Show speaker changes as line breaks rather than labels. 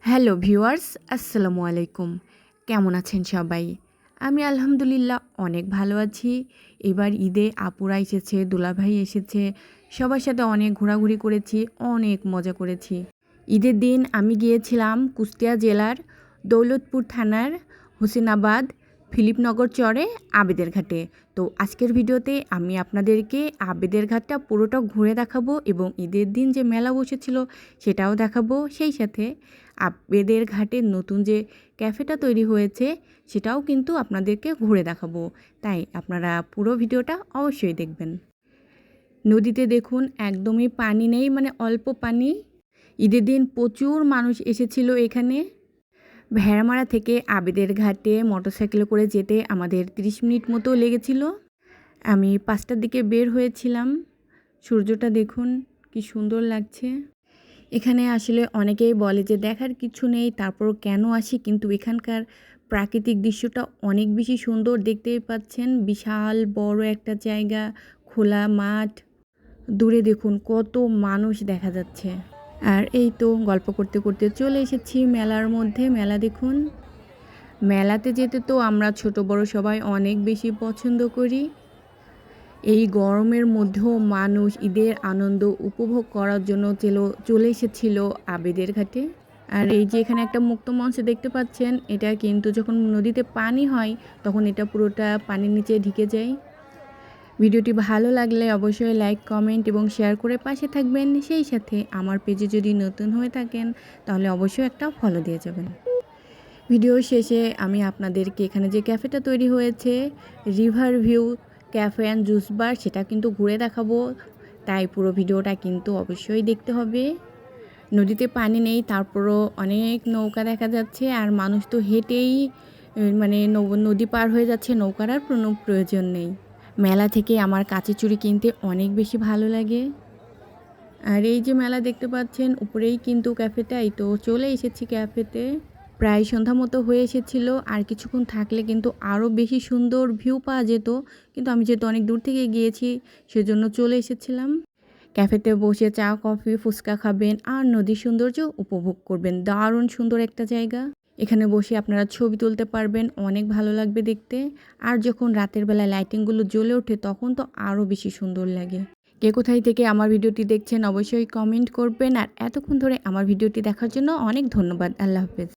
Hello viewers, আসসালামু আলাইকুম। কেমন আছেন সবাই? আমি আলহামদুলিল্লাহ অনেক ভালো আছি। এবার ঈদে আপুরা এসেছে, দুলাভাই এসেছে। সবার সাথে অনেক ঘোরাঘুরি করেছি, অনেক মজা করেছি। ঈদের দিন আমি গিয়েছিলাম কুষ্টিয়া জেলার দৌলতপুর থানার হোসেনাবাদ ফিলিপনগর চরে আবেদের ঘাটে। তো আজকের ভিডিওতে আমি আপনাদেরকে আবেদের ঘাটটা পুরোটা ঘুরে দেখাবো এবং ঈদের দিন যে মেলা বসেছিল সেটাও দেখাবো। সেই সাথে আবেদের ঘাটের নতুন যে ক্যাফেটা তৈরি হয়েছে সেটাও কিন্তু আপনাদেরকে ঘুরে দেখাবো। তাই আপনারা পুরো ভিডিওটা অবশ্যই দেখবেন। নদীতে দেখুন একদমই পানি নেই, মানে অল্প পানি। ঈদের দিন প্রচুর মানুষ এসেছিল এখানে। ভেড়ামারা থেকে আবেদের ঘাটে মোটরসাইকেলে করে যেতে আমাদের 30 মিনিট মতো লেগেছিল। আমি 5টার দিকে বের হয়েছিলাম। সূর্যটা দেখুন কি সুন্দর লাগছে। এখানে আসলে অনেকেই বলে যে দেখার কিছু নেই, তারপরও কেন আসি, কিন্তু এখানকার প্রাকৃতিক দৃশ্যটা অনেক বেশি সুন্দর। দেখতেই পাচ্ছেন বিশাল বড় একটা জায়গা, খোলা মাঠ, দূরে দেখুন কত মানুষ দেখা যাচ্ছে। আর এই তো গল্প করতে করতে চলে এসেছি মেলার মধ্যে। মেলা দেখুন, মেলাতে যেতে তো আমরা ছোট বড় সবাই অনেক বেশি পছন্দ করি। এই গরমের মধ্যেও মানুষ ঈদের আনন্দ উপভোগ করার জন্য চলে এসেছিল আবেদের ঘাটে। আর এই যে এখানে একটা মুক্ত মঞ্চ দেখতে পাচ্ছেন, এটা কিন্তু যখন নদীতে পানি হয় তখন এটা পুরোটা পানির নিচে ঢুকে যায়। ভিডিওটি ভালো লাগলে অবশ্যই লাইক, কমেন্ট এবং শেয়ার করে পাশে থাকবেন। সেই সাথে আমার পেজে যদি নতুন হয়ে থাকেন তাহলে অবশ্যই একটা ফলো দিয়ে যাবেন। ভিডিও শেষে আমি আপনাদেরকে এখানে যে ক্যাফেটা তৈরি হয়েছে river view cafe and juice bar, সেটা কিন্তু ঘুরে দেখাবো। তাই পুরো ভিডিওটা কিন্তু অবশ্যই দেখতে হবে। নদীতে পানি নেই, তারপরও অনেক নৌকা দেখা যাচ্ছে আর মানুষ তো হেঁটেই মানে নদী পার হয়ে যাচ্ছে, নৌকার আর কোনো প্রয়োজন নেই। মেলা থেকে আমার কাঁচি চুড়ি কিনতে অনেক বেশি ভালো লাগে। আর এই যে মেলা দেখতে পাচ্ছেন উপরেই কিন্তু ক্যাফেটা, এই তো চলে এসেছি ক্যাফেতে। প্রায় সন্ধ্যা মতো হয়ে এসেছিল, আর কিছুক্ষণ থাকলে কিন্তু আরও বেশি সুন্দর ভিউ পাওয়া যেত, কিন্তু আমি যেহেতু অনেক দূর থেকে গিয়েছি সেজন্য চলে এসেছিলাম। ক্যাফেতে বসে চা, কফি, ফুচকা খাবেন আর নদীর সৌন্দর্য উপভোগ করবেন। দারুণ সুন্দর একটা জায়গা। এখানে বসে আপনারা ছবি তুলতে পারবেন, অনেক ভালো লাগবে দেখতে। আর যখন রাতের বেলায় লাইটিংগুলো জ্বলে ওঠে তখন তো আরও বেশি সুন্দর লাগে। কে কোথায় থেকে আমার ভিডিওটি দেখছেন অবশ্যই কমেন্ট করবেন। আর এতক্ষণ ধরে আমার ভিডিওটি দেখার জন্য অনেক ধন্যবাদ। আল্লাহ হাফেজ।